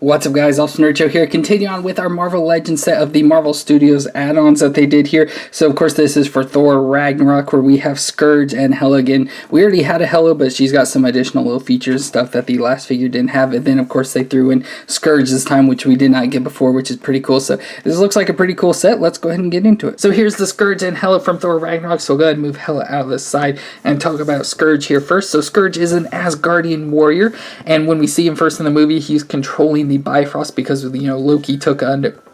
What's up guys, FallenRedZeo here, continue on with our Marvel Legends set of the Marvel Studios add-ons that they did here. So of course this is for Thor Ragnarok, where we have Skurge and Hela again. We already had a Hela, but she's got some additional little features, stuff that the last figure didn't have. And then of course they threw in Skurge this time, which we did not get before, which is pretty cool. So this looks like a pretty cool set. Let's go ahead and get into it. So here's the Skurge and Hela from Thor Ragnarok. So we'll go ahead and move Hela out of the side and talk about Skurge here first. So Skurge is an Asgardian warrior, and when we see him first in the movie, he's controlling the Bifrost because Loki took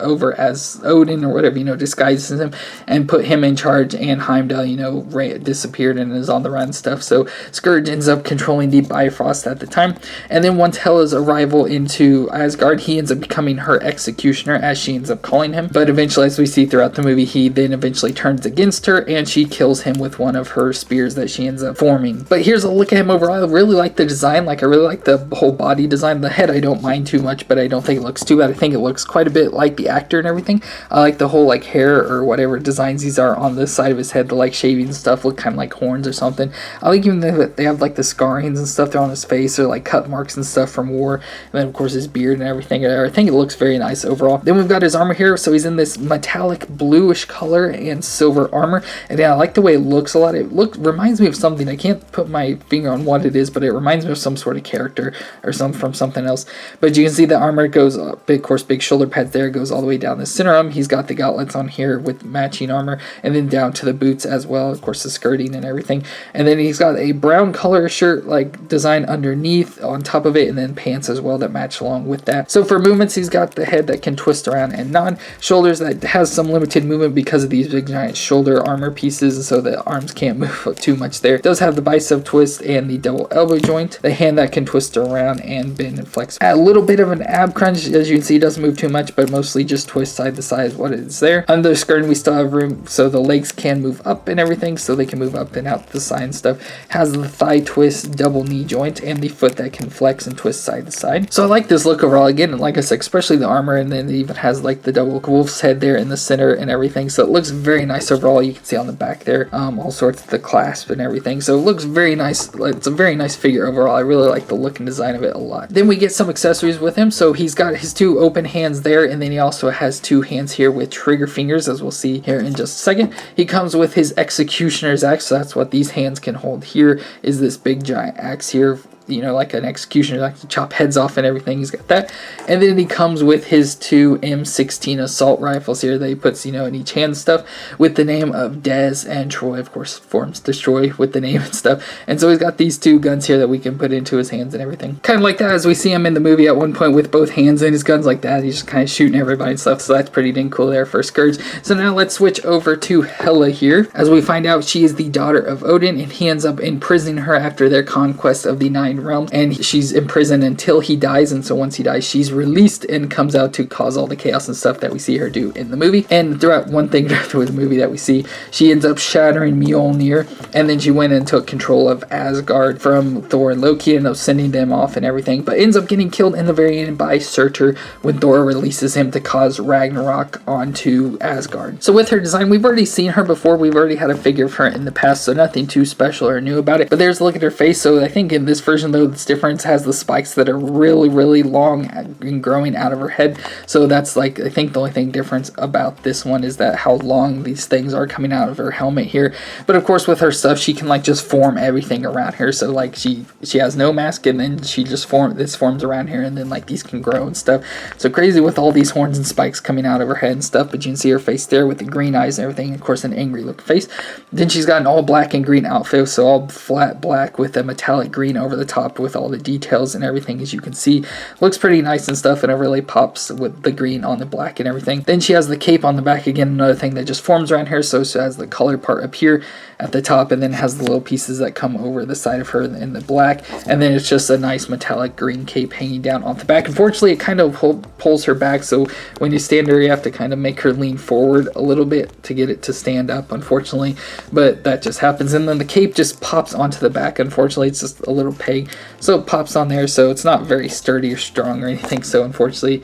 over as Odin or whatever, disguises him and put him in charge, and Heimdall, disappeared and is on the run and stuff. So Skurge ends up controlling the Bifrost at the time. And then once Hela's arrival into Asgard, he ends up becoming her executioner, as she ends up calling him. But eventually, as we see throughout the movie, he then eventually turns against her and she kills him with one of her spears that she ends up forming. But here's a look at him overall. I really like the design. I really like the whole body design. The head I don't mind too much, but I don't think it looks too bad. I think it looks quite a bit like the actor and everything. I like the whole hair or whatever designs these are on the side of his head. The shaving stuff look kind of like horns or something. I like even that they have the scarrings and stuff there on his face, or cut marks and stuff from war. And then of course his beard and everything. I think it looks very nice overall. Then we've got his armor here. So he's in this metallic bluish color and silver armor. And yeah, I like the way it looks a lot. It reminds me of something. I can't put my finger on what it is, but it reminds me of some sort of character or from something else. But you can see the armor goes up. Of course, big shoulder pads there, goes all the way down the center of him. He's got the gauntlets on here with matching armor, and then down to the boots as well, of course the skirting and everything. And then he's got a brown color shirt design underneath on top of it, and then pants as well that match along with that. So for movements, he's got the head that can twist around and nod, shoulders that has some limited movement because of these big giant shoulder armor pieces, so the arms can't move too much there. It does have the bicep twist and the double elbow joint, the hand that can twist around and bend and flex. A little bit of an ab crunch, as you can see, doesn't move too much, but mostly just twist side to side is what is there. Under the skirt, we still have room, so the legs can move up and everything, so they can move up and out the side and stuff. Has the thigh twist, double knee joint, and the foot that can flex and twist side to side. So I like this look overall. Again, like I said, especially the armor, and then it even has the double wolf's head there in the center and everything. So it looks very nice overall. You can see on the back there, all sorts of the clasp and everything. So it looks very nice. It's a very nice figure overall. I really like the look and design of it a lot. Then we get some accessories with him. So he's got his two open hands there, and then he also has two hands here with trigger fingers, as we'll see here in just a second. He comes with his executioner's axe, so that's what these hands can hold. Here is this big giant axe here, like an executioner, like to chop heads off and everything. He's got that. And then he comes with his two M16 assault rifles here that he puts, in each hand and stuff, with the name of Dez and Troy, of course, forms Destroy with the name and stuff. And so he's got these two guns here that we can put into his hands and everything. Kind of like that, as we see him in the movie at one point with both hands in his guns like that. He's just kind of shooting everybody and stuff. So that's pretty dang cool there for Skurge. So now let's switch over to Hela here. As we find out, she is the daughter of Odin, and he ends up imprisoning her after their conquest of the 9 realms, and she's imprisoned until he dies. And so once he dies, she's released and comes out to cause all the chaos and stuff that we see her do in the movie. And throughout the movie that we see, she ends up shattering Mjolnir, and then she went and took control of Asgard from Thor and Loki, and sending them off and everything, but ends up getting killed in the very end by Surtur when Thor releases him to cause Ragnarok onto Asgard. So with her design, we've already seen her before. We've already had a figure of her in the past, so nothing too special or new about it. But there's a look at her face. So I think in this version, though, this difference has the spikes that are really, really long and growing out of her head. So that's I think the only thing difference about this one is that how long these things are coming out of her helmet here. But of course, with her stuff, she can just form everything around her. So she has no mask, and then she just forms around here, and then these can grow and stuff. So crazy with all these horns and spikes coming out of her head and stuff. But you can see her face there with the green eyes and everything. Of course, an angry look face. Then she's got an all black and green outfit, so all flat black with a metallic green over the top with all the details and everything, as you can see. Looks pretty nice and stuff, and it really pops with the green on the black and everything. Then she has the cape on the back, again, another thing that just forms around here. So she has the color part up here at the top, and then has the little pieces that come over the side of her in the black, and then it's just a nice metallic green cape hanging down off the back. Unfortunately, it kind of pulls her back, so when you stand her, you have to kind of make her lean forward a little bit to get it to stand up, unfortunately, but that just happens. And then the cape just pops onto the back. Unfortunately, it's just a little peg everything. So it pops on there, so it's not very sturdy or strong or anything, so unfortunately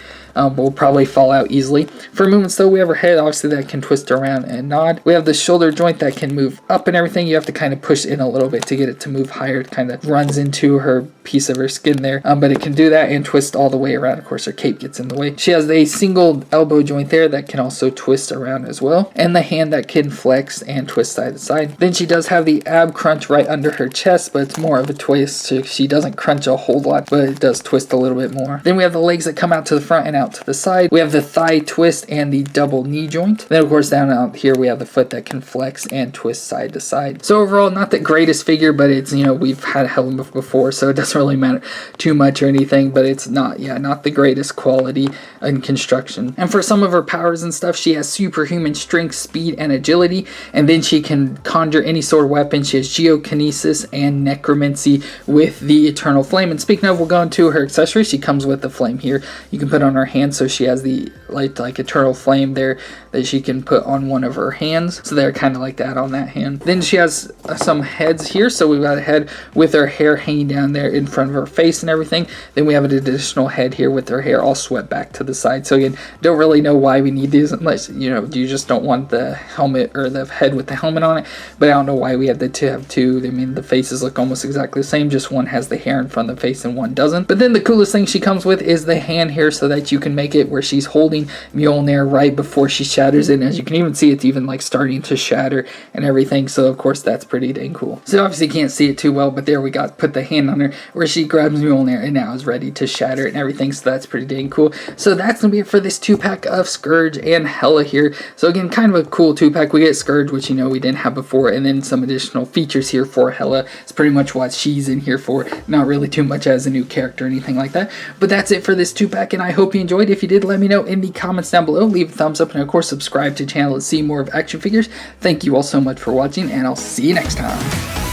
will probably fall out easily. For movements though, we have her head, obviously, that can twist around and nod. We have the shoulder joint that can move up and everything. You have to kind of push in a little bit to get it to move higher. It kind of runs into her piece of her skin there, but it can do that and twist all the way around. Of course, her cape gets in the way. She has a single elbow joint there that can also twist around as well, and the hand that can flex and twist side to side. Then she does have the ab crunch right under her chest, but it's more of a twist, so she doesn't crunch a whole lot, but it does twist a little bit more. Then we have the legs that come out to the front and out to the side. We have the thigh twist and the double knee joint. Then of course down out here we have the foot that can flex and twist side to side. So overall, not the greatest figure, but it's, you know, we've had Hela before, so it doesn't really matter too much or anything, but it's not the greatest quality in construction. And for some of her powers and stuff, she has superhuman strength, speed, and agility, and then she can conjure any sort of weapon. She has geokinesis and necromancy with the eternal flame. And speaking of, we'll go into her accessories. She comes with the flame here. You can put on her hand, so she has the like eternal flame there that she can put on one of her hands, so they're kind of like that on that hand. Then she has some heads here, so we've got a head with her hair hanging down there in front of her face and everything. Then we have an additional head here with her hair all swept back to the side. So again, don't really know why we need these, unless, you know, you just don't want the helmet or the head with the helmet on it. But I don't know why we have to have two. I mean, the faces look almost exactly the same, just one has the hair in front of the face and one doesn't. But then the coolest thing she comes with is the hand here, so that you can make it where she's holding Mjolnir right before she shatters it. And as you can even see, it's even like starting to shatter and everything. So of course that's pretty dang cool. So obviously you can't see it too well, but there we got put the hand on her where she grabs Mjolnir and now is ready to shatter it and everything. So that's pretty dang cool. So that's gonna be it for this 2-pack of Skurge and Hela here. So again, kind of a cool 2-pack. We get Skurge, which, you know, we didn't have before, and then some additional features here for Hela. It's pretty much what she's in here for. Not really too much as a new character or anything like that. But that's it for this 2-pack, and I hope you enjoyed. If you did, let me know in the comments down below. Leave a thumbs up, and of course subscribe to the channel to see more of action figures. Thank you all so much for watching, and I'll see you next time.